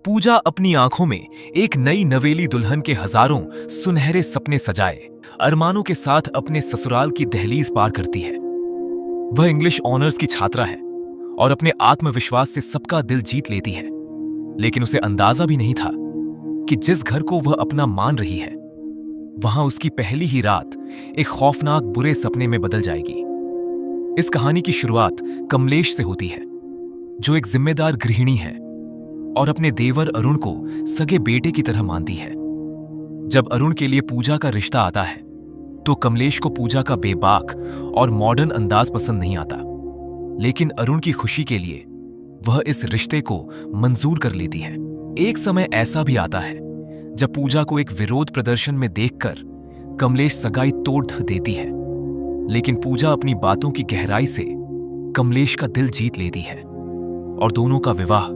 पूजा अपनी आंखों में एक नई नवेली दुल्हन के हजारों सुनहरे सपने सजाए अरमानों के साथ अपने ससुराल की दहलीज पार करती है। वह इंग्लिश ऑनर्स की छात्रा है और अपने आत्मविश्वास से सबका दिल जीत लेती है, लेकिन उसे अंदाजा भी नहीं था कि जिस घर को वह अपना मान रही है, वहां उसकी पहली ही रात एक खौफनाक बुरे सपने में बदल जाएगी। इस कहानी की शुरुआत कमलेश से होती है, जो एक जिम्मेदार गृहिणी है और अपने देवर अरुण को सगे बेटे की तरह मानती है। जब अरुण के लिए पूजा का रिश्ता आता है तो कमलेश को पूजा का बेबाक और मॉडर्न अंदाज पसंद नहीं आता, लेकिन अरुण की खुशी के लिए वह इस रिश्ते को मंजूर कर लेती है। एक समय ऐसा भी आता है जब पूजा को एक विरोध प्रदर्शन में देखकर कमलेश सगाई तोड़ देती है, लेकिन पूजा अपनी बातों की गहराई से कमलेश का दिल जीत लेती है और दोनों का विवाह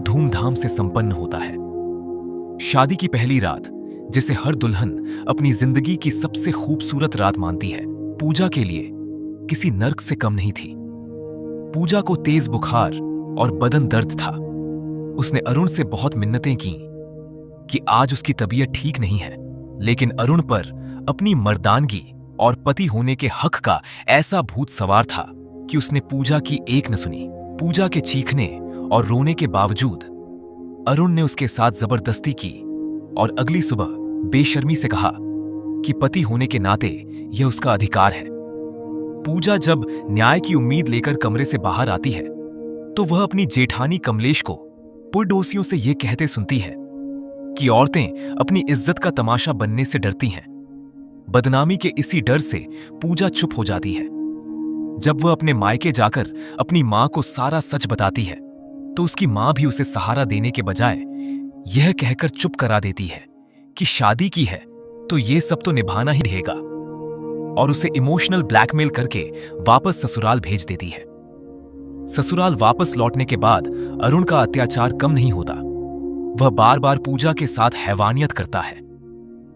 धूमधाम से संपन्न होता है। शादी की पहली रात, जिसे हर दुल्हन अपनी जिंदगी की सबसे खूबसूरत रात मानती है, पूजा के लिए किसी नर्क से कम नहीं थी। पूजा को तेज बुखार और बदन दर्द था। उसने अरुण से बहुत मिन्नतें की कि आज उसकी तबीयत ठीक नहीं है, लेकिन अरुण पर अपनी मर्दानगी और पति होने के हक का ऐसा भूत सवार था कि उसने पूजा की एक न सुनी। पूजा के चीखने और रोने के बावजूद अरुण ने उसके साथ जबरदस्ती की और अगली सुबह बेशर्मी से कहा कि पति होने के नाते यह उसका अधिकार है। पूजा जब न्याय की उम्मीद लेकर कमरे से बाहर आती है तो वह अपनी जेठानी कमलेश को पुरडोसियों से यह कहते सुनती है कि औरतें अपनी इज्जत का तमाशा बनने से डरती हैं। बदनामी के इसी डर से पूजा चुप हो जाती है। जब वह अपने मायके जाकर अपनी मां को सारा सच बताती है तो उसकी मां भी उसे सहारा देने के बजाय यह कहकर चुप करा देती है कि शादी की है तो ये सब तो निभाना ही रहेगा, और उसे इमोशनल ब्लैकमेल करके वापस ससुराल भेज देती है। ससुराल वापस लौटने के बाद अरुण का अत्याचार कम नहीं होता। वह बार बार पूजा के साथ हैवानियत करता है।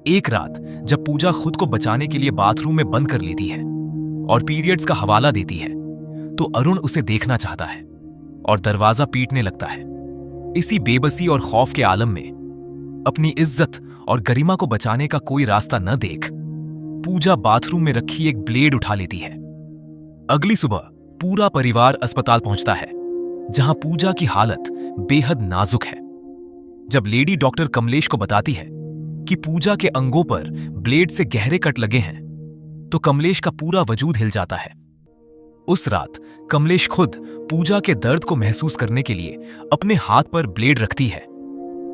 एक रात जब पूजा खुद को बचाने के लिए बाथरूम में बंद कर लेती है और पीरियड्स का हवाला देती है तो अरुण उसे देखना चाहता है और दरवाजा पीटने लगता है। इसी बेबसी और खौफ के आलम में अपनी इज्जत और गरिमा को बचाने का कोई रास्ता न देख पूजा बाथरूम में रखी एक ब्लेड उठा लेती है। अगली सुबह पूरा परिवार अस्पताल पहुंचता है, जहां पूजा की हालत बेहद नाजुक है। जब लेडी डॉक्टर कमलेश को बताती है कि पूजा के अंगों पर ब्लेड से गहरे कट लगे हैं तो कमलेश का पूरा वजूद हिल जाता है। उस रात कमलेश खुद पूजा के दर्द को महसूस करने के लिए अपने हाथ पर ब्लेड रखती है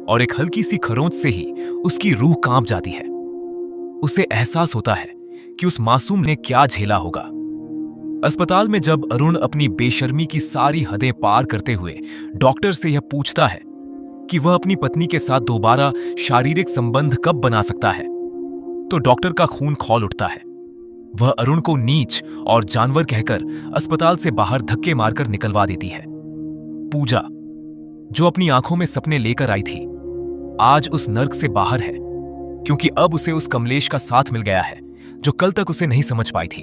और एक हल्की सी खरोंच से ही उसकी रूह कांप जाती है। उसे एहसास होता है कि उस मासूम ने क्या झेला होगा। अस्पताल में जब अरुण अपनी बेशर्मी की सारी हदें पार करते हुए डॉक्टर से यह पूछता है कि वह अपनी पत्नी के साथ दोबारा शारीरिक संबंध कब बना सकता है, तो डॉक्टर का खून खौल उठता है। वह अरुण को नीच और जानवर कहकर अस्पताल से बाहर धक्के मारकर निकलवा देती है। पूजा, जो अपनी आंखों में सपने लेकर आई थी, आज उस नर्क से बाहर है, क्योंकि अब उसे उस कमलेश का साथ मिल गया है जो कल तक उसे नहीं समझ पाई थी।